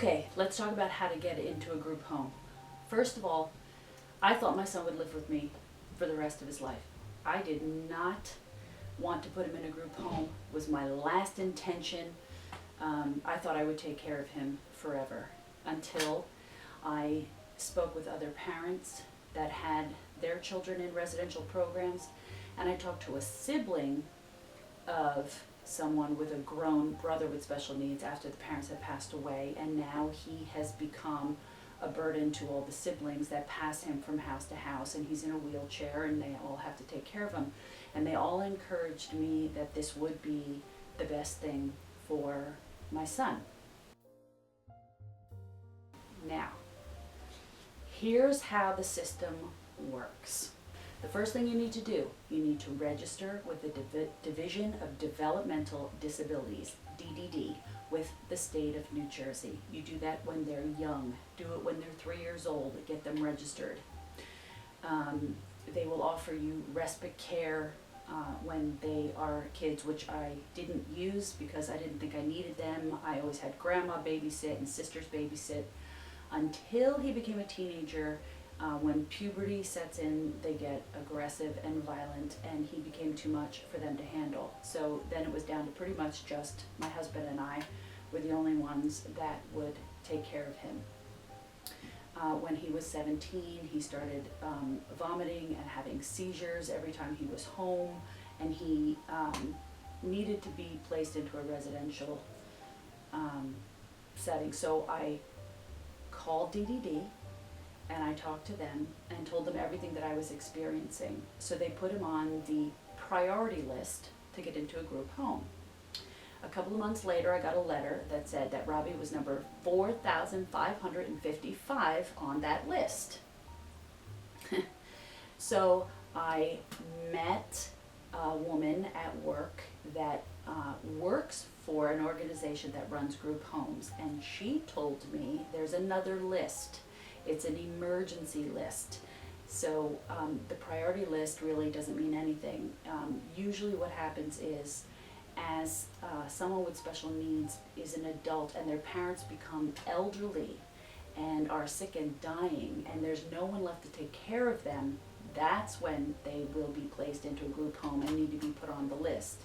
Okay, let's talk about how to get into a group home. First of all, I thought my son would live with me for the rest of his life. I did not want to put him in a group home. It was my last intention. I thought I would take care of him forever until I spoke with other parents that had their children in residential programs, and I talked to a sibling of someone with a grown brother with special needs after the parents had passed away, and now he has become a burden to all the siblings that pass him from house to house, and he's in a wheelchair and they all have to take care of him. And they all encouraged me that this would be the best thing for my son. Now, here's how the system works. The first thing you need to do, you need to register with the Division of Developmental Disabilities, DDD, with the state of New Jersey. You do that when they're young. Do it when they're 3 years old. Get them registered. They will offer you respite care when they are kids, which I didn't use because I didn't think I needed them. I always had grandma babysit and sisters babysit until he became a teenager. When puberty sets in, they get aggressive and violent, and he became too much for them to handle. So then it was down to pretty much just my husband and I were the only ones that would take care of him. When he was 17, he started vomiting and having seizures every time he was home, and he needed to be placed into a residential setting. So I called DDD, and I talked to them and told them everything that I was experiencing. So they put him on the priority list to get into a group home. A couple of months later, I got a letter that said that Robbie was number 4,555 on that list. So I met a woman at work that works for an organization that runs group homes, and she told me there's another list. It's an emergency list. So the priority list really doesn't mean anything. Usually what happens is, as someone with special needs is an adult and their parents become elderly and are sick and dying, and there's no one left to take care of them, that's when they will be placed into a group home and need to be put on the list.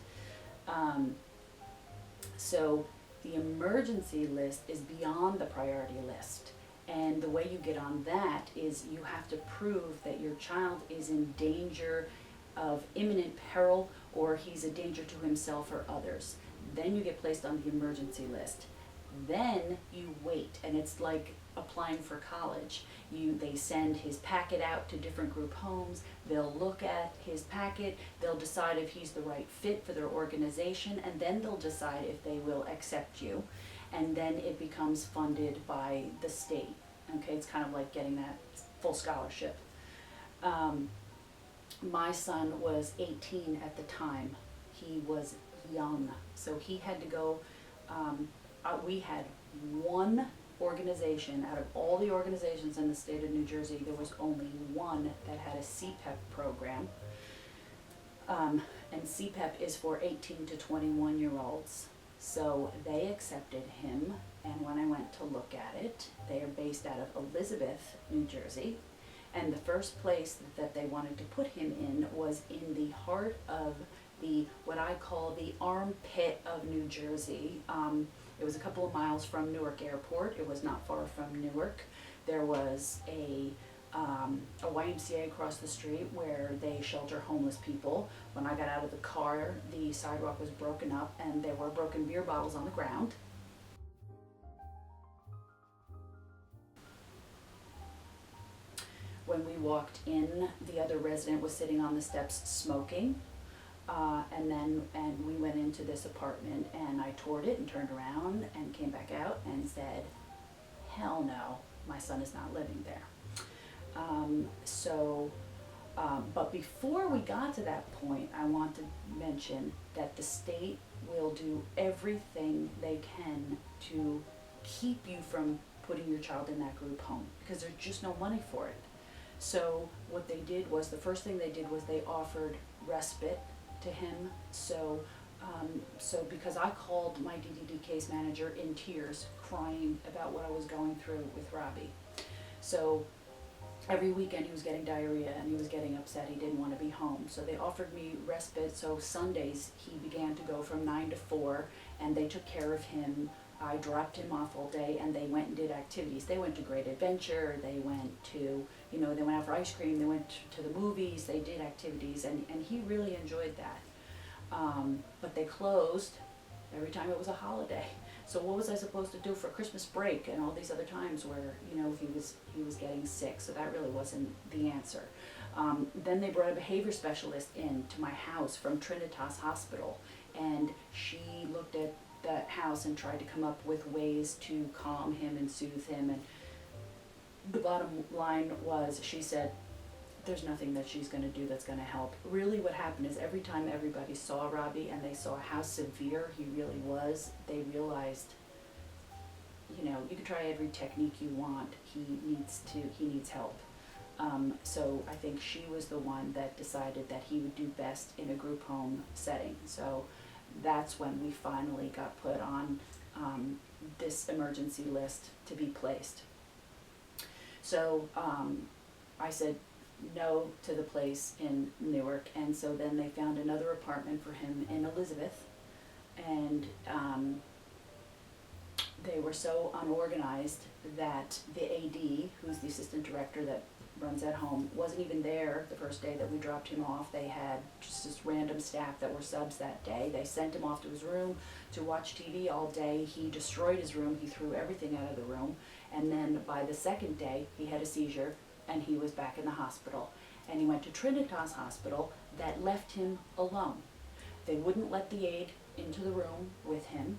So the emergency list is beyond the priority list. And the way you get on that is you have to prove that your child is in danger of imminent peril, or he's a danger to himself or others. Then you get placed on the emergency list. Then you wait, and it's like applying for college. They send his packet out to different group homes. They'll look at his packet. They'll decide if he's the right fit for their organization, and then they'll decide if they will accept you. And then it becomes funded by the state. Okay, it's kind of like getting that full scholarship. My son was 18 at the time. He was young, so he had to go. We had one organization out of all the organizations in the state of New Jersey. There was only one that had a CPEP program, and CPEP is for 18 to 21-year-olds. So they accepted him, and when I went to look at it, they are based out of Elizabeth, New Jersey, and the first place that they wanted to put him in was in the heart of what I call the armpit of New Jersey. It was a couple of miles from Newark Airport. It was not far from Newark. There was a YMCA across the street where they shelter homeless people. When I got out of the car, the sidewalk was broken up and there were broken beer bottles on the ground. When we walked in, the other resident was sitting on the steps smoking. And we went into this apartment, and I toured it and turned around and came back out and said, hell no, my son is not living there. But before we got to that point, I want to mention that the state will do everything they can to keep you from putting your child in that group home, because there's just no money for it. So what they did was, the first thing they did was they offered respite to him. So So because I called my DDD case manager in tears, crying about what I was going through with Robbie. So every weekend he was getting diarrhea and he was getting upset, he didn't want to be home. So they offered me respite, so Sundays he began to go from 9 to 4 and they took care of him. I dropped him off all day and they went and did activities. They went to Great Adventure, they went to, they went out for ice cream, they went to the movies, they did activities, and he really enjoyed that. But they closed every time it was a holiday. So what was I supposed to do for Christmas break and all these other times where, he was getting sick? So that really wasn't the answer. Then they brought a behavior specialist in to my house from Trinitas Hospital, and she looked at the house and tried to come up with ways to calm him and soothe him. And the bottom line was, she said, there's nothing that she's going to do that's going to help. Really what happened is every time everybody saw Robbie and they saw how severe he really was, they realized, you can try every technique you want, he needs help. So I think she was the one that decided that he would do best in a group home setting. So that's when we finally got put on this emergency list to be placed. So I said no to the place in Newark, and so then they found another apartment for him in Elizabeth, and they were so unorganized that the AD, who's the assistant director that runs that home, wasn't even there the first day that we dropped him off. They had just random staff that were subs that day. They sent him off to his room to watch TV all day. He destroyed his room. He threw everything out of the room, and then by the second day he had a seizure and he was back in the hospital, and he went to Trinitas Hospital that left him alone. They wouldn't let the aide into the room with him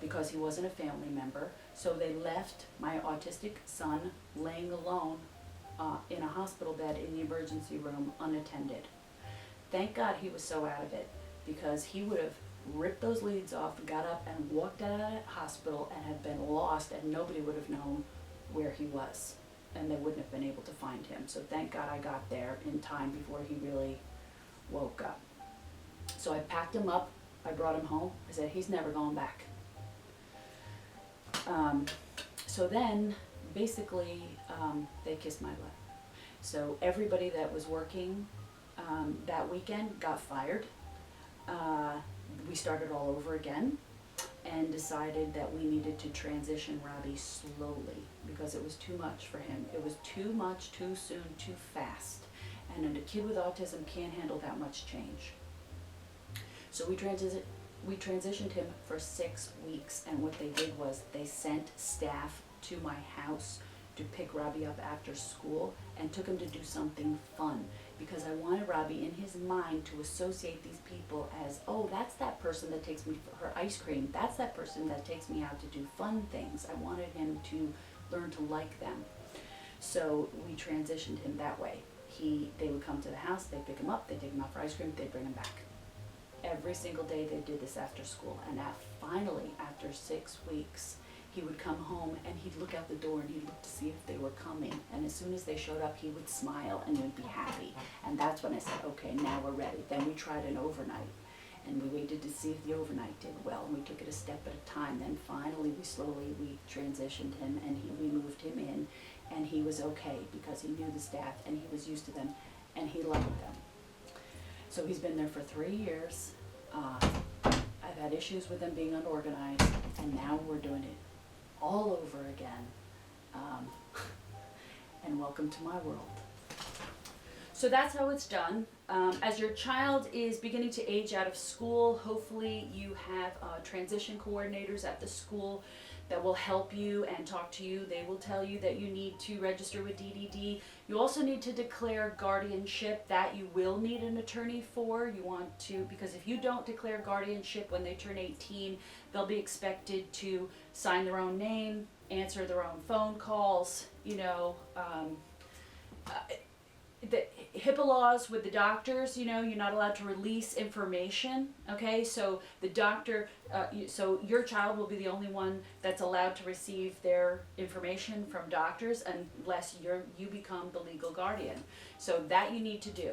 because he wasn't a family member, so they left my autistic son laying alone in a hospital bed in the emergency room unattended. Thank God he was so out of it, because he would have ripped those leads off, got up and walked out of that hospital and had been lost, and nobody would have known where he was, and they wouldn't have been able to find him. So thank God I got there in time before he really woke up. So I packed him up, I brought him home, I said, he's never going back. So then, basically, they kissed my butt. So everybody that was working that weekend got fired. We started all over again and decided that we needed to transition Robbie slowly because it was too much for him. It was too much, too soon, too fast. And a kid with autism can't handle that much change. So we transitioned him for 6 weeks, and what they did was they sent staff to my house to pick Robbie up after school and took him to do something fun, because I wanted Robbie in his mind to associate these people as, oh, that's that person that takes me for her ice cream, that's that person that takes me out to do fun things. I wanted him to learn to like them. So we transitioned him that way. They would come to the house, they'd pick him up, they'd take him out for ice cream, they'd bring him back. Every single day they did this after school, and finally, after 6 weeks, he would come home and he'd look out the door and he'd look to see if they were coming, and as soon as they showed up he would smile and he would be happy. And that's when I said, okay, now we're ready. Then we tried an overnight, and we waited to see if the overnight did well, and we took it a step at a time. Then finally we transitioned him, and we moved him in, and he was okay because he knew the staff and he was used to them and he loved them. So he's been there for 3 years. I've had issues with them being unorganized, and now we're doing it all over again. And welcome to my world. So that's how it's done. As your child is beginning to age out of school, hopefully you have transition coordinators at the school that will help you and talk to you. They will tell you that you need to register with DDD. You also need to declare guardianship. That you will need an attorney for. You want to, because if you don't declare guardianship when they turn 18, they'll be expected to sign their own name, answer their own phone calls, HIPAA laws with the doctors, you're not allowed to release information, okay? So the doctor, so your child will be the only one that's allowed to receive their information from doctors unless you become the legal guardian. So that you need to do.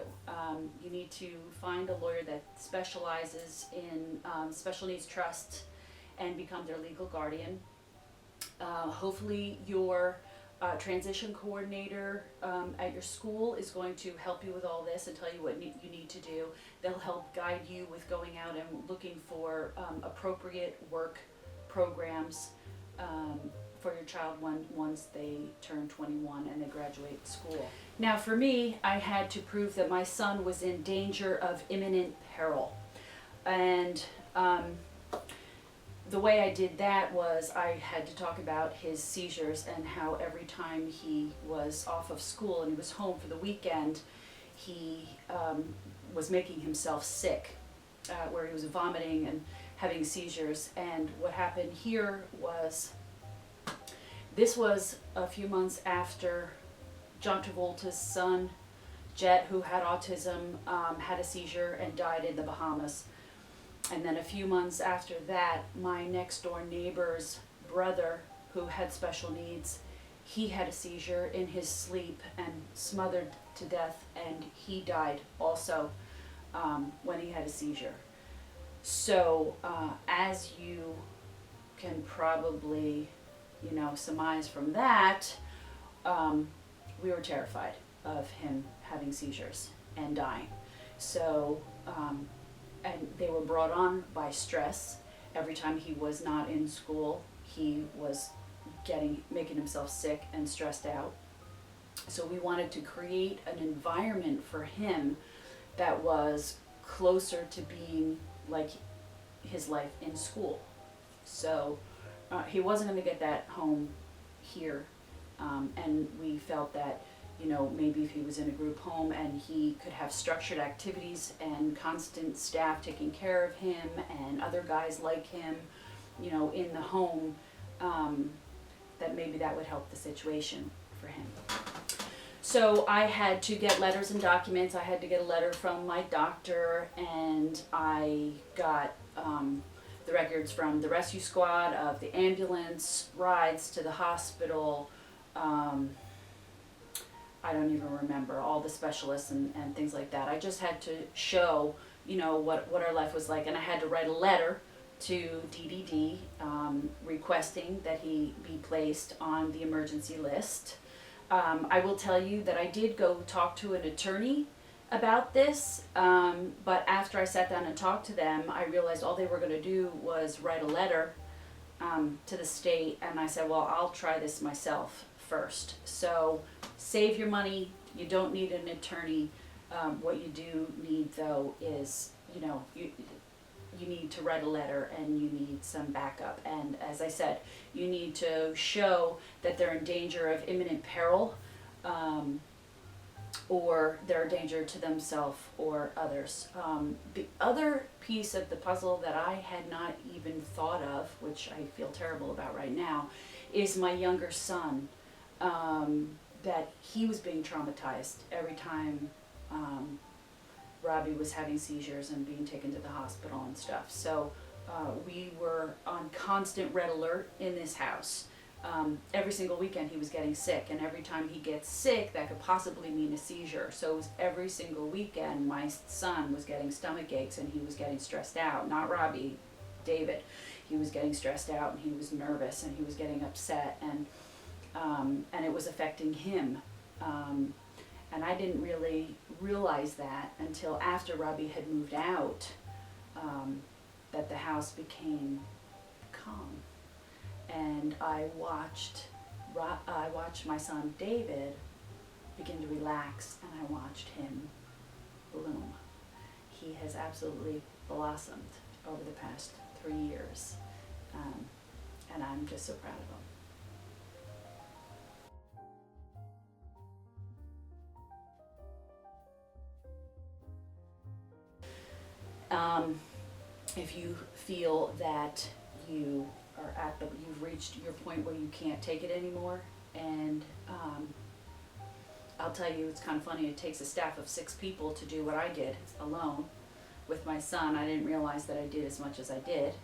You need to find a lawyer that specializes in special needs trusts and become their legal guardian. Hopefully your transition coordinator at your school is going to help you with all this and tell you what you need to do. They'll help guide you with going out and looking for appropriate work programs for your child once they turn 21 and they graduate school. Now for me, I had to prove that my son was in danger of imminent peril. And the way I did that was I had to talk about his seizures and how every time he was off of school and he was home for the weekend, he was making himself sick, where he was vomiting and having seizures. And what happened here was, this was a few months after John Travolta's son, Jet, who had autism, had a seizure and died in the Bahamas. And then a few months after that, my next door neighbor's brother, who had special needs, he had a seizure in his sleep and smothered to death, and he died also when he had a seizure. So as you can probably, surmise from that, we were terrified of him having seizures and dying. So, and they were brought on by stress. Every time he was not in school, he was making himself sick and stressed out. So we wanted to create an environment for him that was closer to being like his life in school. So he wasn't going to get that home here, and we felt that maybe if he was in a group home and he could have structured activities and constant staff taking care of him and other guys like him, in the home, that maybe that would help the situation for him. So I had to get letters and documents. I had to get a letter from my doctor, and I got the records from the rescue squad of the ambulance, rides to the hospital, I don't even remember, all the specialists and things like that. I just had to show, what our life was like. And I had to write a letter to DDD requesting that he be placed on the emergency list. I will tell you that I did go talk to an attorney about this, but after I sat down and talked to them, I realized all they were going to do was write a letter to the state, and I said, well, I'll try this myself first. So save your money. You don't need an attorney. What you do need, though, is, you need to write a letter and you need some backup. And as I said, you need to show that they're in danger of imminent peril, or they're a danger to themselves or others. The other piece of the puzzle that I had not even thought of, which I feel terrible about right now, is my younger son. That he was being traumatized every time Robbie was having seizures and being taken to the hospital and stuff. So we were on constant red alert in this house. Every single weekend he was getting sick, and every time he gets sick, that could possibly mean a seizure. So it was every single weekend my son was getting stomach aches and he was getting stressed out. Not Robbie, David. He was getting stressed out and he was nervous and he was getting upset, and it was affecting him. And I didn't really realize that until after Robbie had moved out, that the house became calm. And I watched my son David begin to relax, and I watched him bloom. He has absolutely blossomed over the past 3 years, and I'm just so proud of him. If you feel that you've reached your point where you can't take it anymore, and I'll tell you, it's kind of funny, it takes a staff of 6 people to do what I did alone. With my son, I didn't realize that I did as much as I did.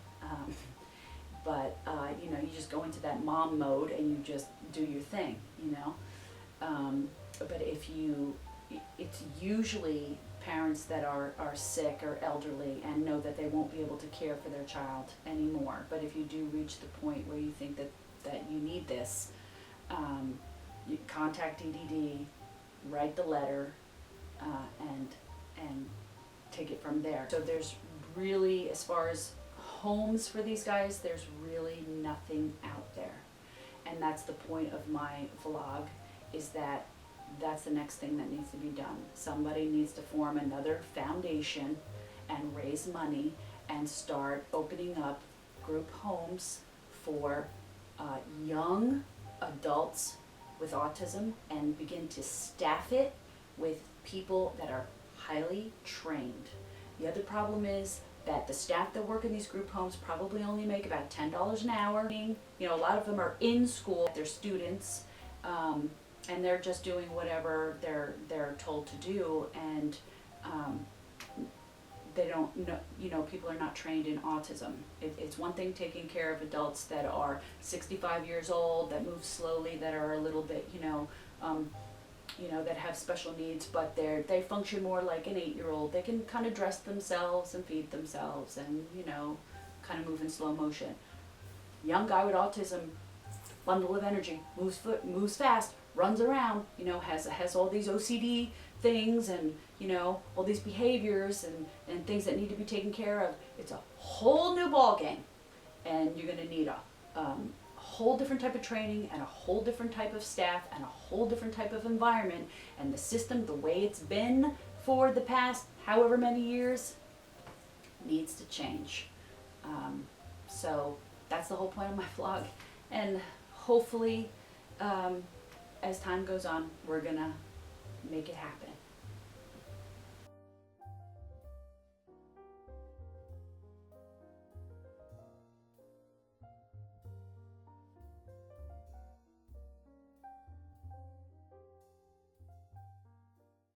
But you know, you just go into that mom mode and you just do your thing, you know. But it's usually parents that are sick or elderly and know that they won't be able to care for their child anymore. But if you do reach the point where you think that you need this, you contact EDD, write the letter, and take it from there. So there's really, as far as homes for these guys, there's really nothing out there. And that's the point of my vlog, is that that's the next thing that needs to be done. Somebody needs to form another foundation and raise money and start opening up group homes for young adults with autism, and begin to staff it with people that are highly trained. The other problem is that the staff that work in these group homes probably only make about $10 an hour. You know, a lot of them are in school, they're students, and they're just doing whatever they're told to do, and they don't know, you know, people are not trained in autism. It's one thing taking care of adults that are 65 years old, that move slowly, that are a little bit, you know, that have special needs, but they function more like an 8-year-old. They can kind of dress themselves and feed themselves and, you know, kind of move in slow motion. Young guy with autism, bundle of energy, moves fast, runs around, you know, has all these OCD things and, you know, all these behaviors and things that need to be taken care of. It's a whole new ball game, and you're going to need a whole different type of training and a whole different type of staff and a whole different type of environment, and the system, the way it's been for the past however many years, needs to change. So that's the whole point of my vlog, and hopefully as time goes on, we're gonna make it happen.